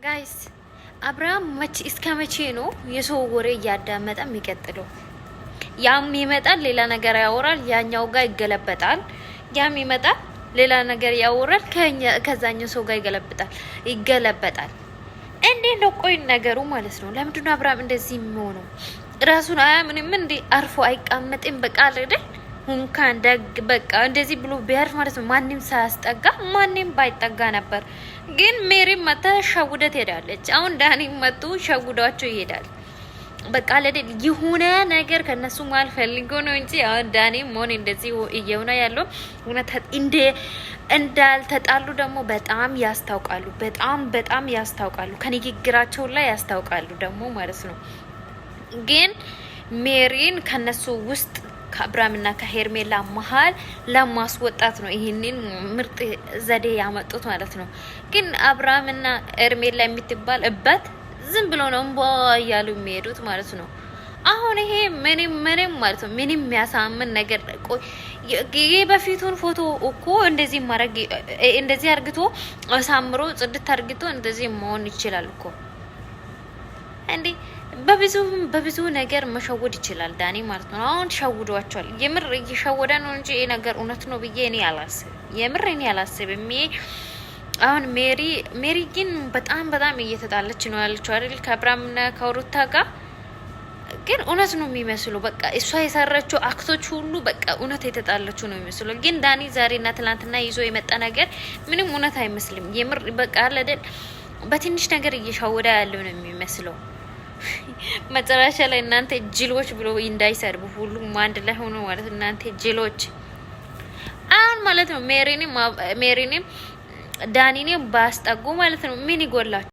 ጋይስ አብርሃም እስከ መቼ ነው የሰው ወሬ እያዳመጠ የሚቀጥለው? ያም ይመጣል ሌላ ነገር ያወራል፣ ያኛው ጋር ይገለበጣል። ያም ይመጣል ሌላ ነገር ያወራል፣ ከዛኛው ሰው ጋር ይገለበጣል። እንዴት ነው ቆይ ነገሩ ማለት ነው? ለምንድን ነው አብርሃም እንደዚህ የሚሆነው? ራሱን አያምንም እንዴ? አርፎ አይቀመጥም? በቃ አይደል እንኳን ደግ በቃ እንደዚህ ብሎ ቢያርፍ ማለት ነው። ማንም ሳያስጠጋ ማንም ባይጠጋ ነበር። ግን ሜሪም መታ ሸውደት ሄዳለች። አሁን ዳኒ መጡ ሸውዳቸው ይሄዳል። በቃ ለደል የሆነ ነገር ከነሱ ማል ፈልጎ ነው እንጂ አሁን ዳኒ ሞን እንደዚህ እየሆነ ያለው እውነት እንዳልተጣሉ ደግሞ በጣም ያስታውቃሉ። በጣም ያስታውቃሉ። ከንግግራቸው ላይ ያስታውቃሉ ደግሞ ማለት ነው። ግን ሜሪን ከነሱ ውስጥ ከአብርሃምና ከሄርሜላ መሀል ለማስወጣት ነው ይሄንን ምርጥ ዘዴ ያመጡት ማለት ነው። ግን አብርሃምና ሄርሜላ የምትባል እበት ዝም ብሎ ነው እንቧ እያሉ የሚሄዱት ማለት ነው። አሁን ይሄ ምንም ማለት ነው ምንም የሚያሳምን ነገር በፊቱን ፎቶ እኮ እንደዚህ ማድረግ እንደዚህ አርግቶ አሳምሮ ጽድት አርግቶ እንደዚህ መሆን ይችላል እኮ እንዴ! በብዙ ነገር መሸወድ ይችላል ዳኒ ማለት ነው። አሁን ሸውዷቸዋል። የምር እየሸወደ ነው እንጂ ይሄ ነገር እውነት ነው ብዬ እኔ አላስብም። የምር እኔ አላስብም። አሁን ሜሪ ግን በጣም እየተጣለች ነው ያለችው አይደል ከአብርሃምና ከሩታ ጋር። ግን እውነት ነው የሚመስለው። በቃ እሷ የሰራችው አክቶች ሁሉ በቃ እውነት የተጣለችው ነው የሚመስለው። ግን ዳኒ ዛሬና ትላንትና ይዞ የመጣ ነገር ምንም እውነት አይመስልም። የምር በቃ አይደል በትንሽ ነገር እየሸወደ ያለው ነው የሚመስለው። መጨረሻ ላይ እናንተ ጅሎች ብሎ እንዳይሰድቡ ሁሉም አንድ ላይ ሆኖ ማለት እናንተ ጅሎች አሁን ማለት ነው ሜሪንም ዳኒንም ባስጠጉ ማለት ነው ምን ይጎላል?